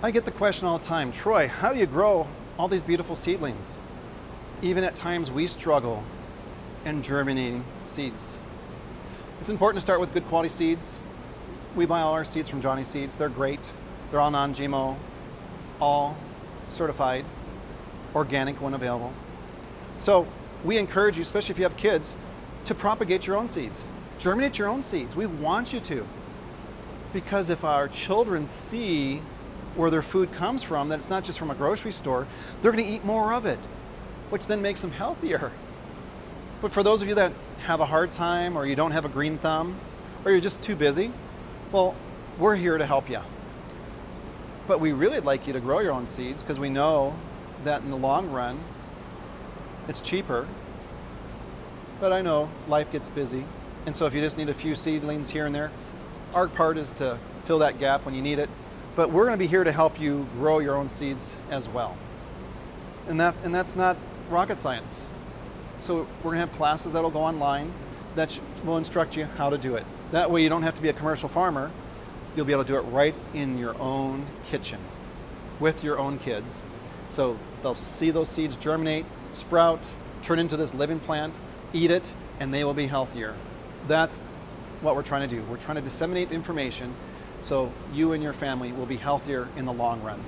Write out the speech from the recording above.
I get the question all the time, Troy, how do you grow all these beautiful seedlings? Even at times we struggle in germinating seeds. It's important to start with good quality seeds. We buy all our seeds from Johnny Seeds. They're great. They're all non-GMO, all certified, organic when available. So we encourage you, especially if you have kids, to propagate your own seeds. Germinate your own seeds. We want you to. Because if our children see where their food comes from, that it's not just from a grocery store, they're going to eat more of it, which then makes them healthier. But for those of you that have a hard time, or you don't have a green thumb, or you're just too busy, well, we're here to help you. But we really like you to grow your own seeds because we know that in the long run, it's cheaper. But I know life gets busy. And so if you just need a few seedlings here and there, our part is to fill that gap when you need it. But we're going to be here to help you grow your own seeds as well. And that's not rocket science. So we're going to have classes that'll go online that will instruct you how to do it. That way you don't have to be a commercial farmer. You'll be able to do it right in your own kitchen with your own kids. So they'll see those seeds germinate, sprout, turn into this living plant, eat it, and they will be healthier. That's what we're trying to do. We're trying to disseminate information so you and your family will be healthier in the long run.